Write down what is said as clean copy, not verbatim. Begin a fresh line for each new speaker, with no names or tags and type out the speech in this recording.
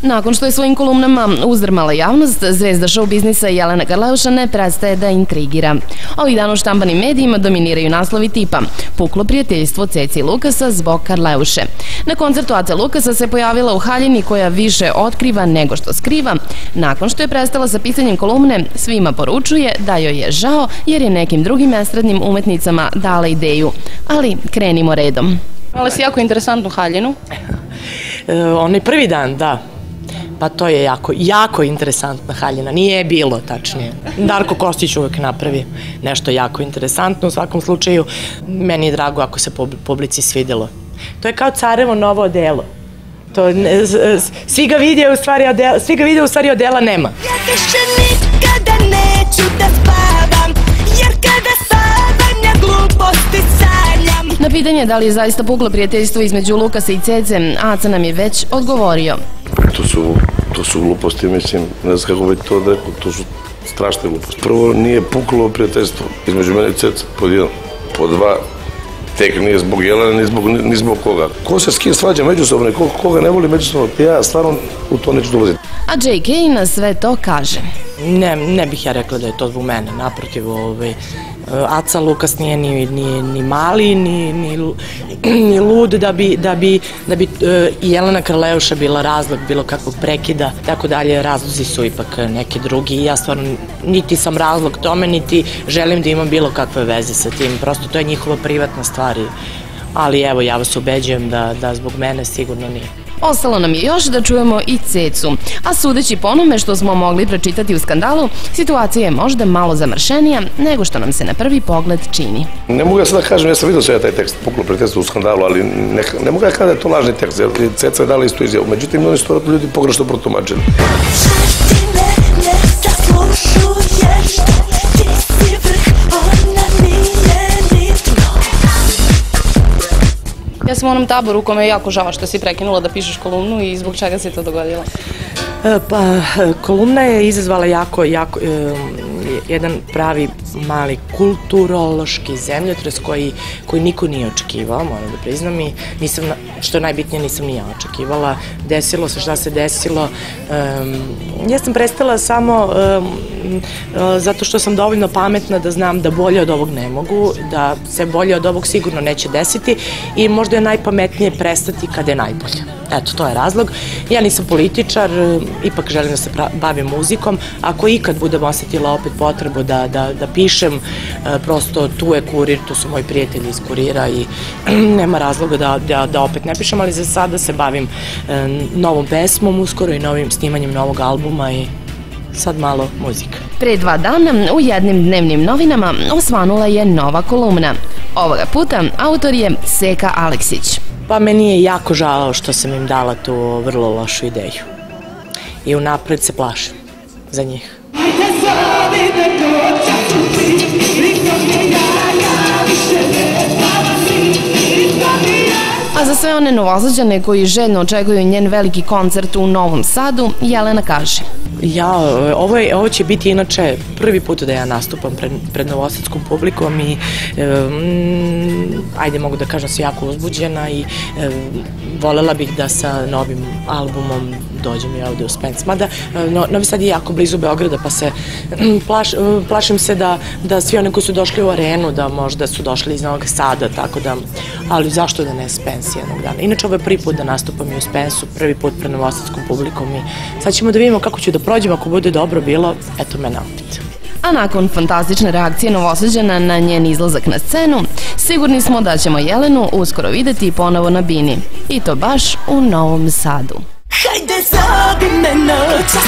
Nakon što je svojim kolumnama uzdrmala javnost, zvezda show biznisa Jelena Karleuša ne prestaje da intrigira. Ovih dana u štampanim medijima dominiraju naslovi tipa "Puklo prijateljstvo Cece i Lukasa zbog Karleuše". Na koncertu Ace Lukasa se pojavila u haljini koja više otkriva nego što skriva. Nakon što je prestala sa pisanjem kolumne, svima poručuje da joj je žao jer je nekim drugim estradnim umetnicama dala ideju. Ali krenimo redom. Imala si jako interesantnu haljinu.
Onaj prvi dan, da. Pa to je jako interesantna haljina. Nije bilo, tačnije. Darko Kostić uvek napravi nešto jako interesantno. U svakom slučaju, meni je drago ako se publici svidelo. To je kao carevo novo odelo. Svi ga vide, u stvari odela nema.
Ja više nikada neću da spavam, jer kada spavam ja gluposti sanjam.
Na pitanje da li je zaista puklo prijateljstvo između Lukasa i Cece, Aca nam je već odgovorio.
To su gluposti, mislim, ne znam kako već to da rekao, to su strašne gluposti. Prvo, nije puklo prijateljstvo između mene i Cece, pod jedan. Pod dva, tek nije zbog Jelena, ni zbog koga. Ko se s kim svađa međusobno i koga ne voli međusobno, ja stvarno u to neću dolaziti.
A JK na sve to kaže.
Ne bih ja rekla da je to zbog mene, naprotiv, Aca Lukas nije ni mali, ni lud da bi Jelena Karleuša bila razlog bilo kakvog prekida, tako dalje, razlozi su ipak neki drugi i ja stvarno niti sam razlog tome, niti želim da imam bilo kakve veze sa tim, prosto to je njihova privatna stvar, ali evo ja vas ubeđujem da zbog mene sigurno nije.
Ostalo nam je još da čujemo i Cecu, a sudeći po onome što smo mogli pročitati u skandalu, situacija je možda malo zamršenija nego što nam se na prvi pogled čini.
Ne mogu ja sada kažem, ja sam vidio sve taj tekst, puklo prijateljstvo u skandalu, ali ne mogu ja kada da je to lažni tekst, jer Ceca je dala istu izjavu, međutim, oni su to ljudi pogrešno protumačili.
Ja sam u onom taboru u kome je jako žao što si prekinula da pišeš kolumnu i zbog čega se to dogodilo?
Pa, kolumna je izazvala jedan pravi mali kulturološki zemljotres koji niko nije očekivao, moram da priznam, i što je najbitnije, nisam ni ja očekivala. Desilo se šta se desilo. Ja sam prestala samo zato što sam dovoljno pametna da znam da bolje od ovog ne mogu, da se bolje od ovog sigurno neće desiti i možda je najpametnije prestati kada je najbolje. Eto, to je razlog. Ja nisam političar, ipak želim da se bavim muzikom. Ako ikad budem osetila opet potrebu da pišem, prosto tu je Kurir, tu su moji prijatelji iz Kurira i nema razloga da opet ne pišem, ali za sada se bavim novom pesmom uskoro i novim snimanjem novog albuma i sad malo muzika.
Pre 2 dana u jednim dnevnim novinama osvanula je nova kolumna. Ovoga puta autor je Seka Aleksić.
Pa meni je jako žao što sam im dala tu vrlo lošu ideju. I unapred se plašim za njih.
A za sve one Novosađane koji željno očekuju njen veliki koncert u Novom Sadu, Jelena kaže.
Ovo će biti inače prvi put da ja nastupam pred novosadskom publikom i ajde mogu da kažem se jako uzbuđena i volela bih da sa novim albumom dođem i ovde u Spens. Mada Novi Sad je jako blizu Beograda pa se plašim se da svi oni koji su došli u arenu da možda su došli iz Novog Sada, tako da, ali zašto da ne Spens jednog dana. Inače ovo je prvi put da nastupam i u Spensu, prvi put pred novosadskom publikom i sad ćemo da vidimo kako ću da prođem, ako bude dobro bilo, eto mene opet.
A nakon fantastične reakcije Novosađana na njen izlazak na scenu, sigurni smo da ćemo Jelenu uskoro videti ponovo na bini. I to baš u Novom Sadu.
Hajde zovi me noćas.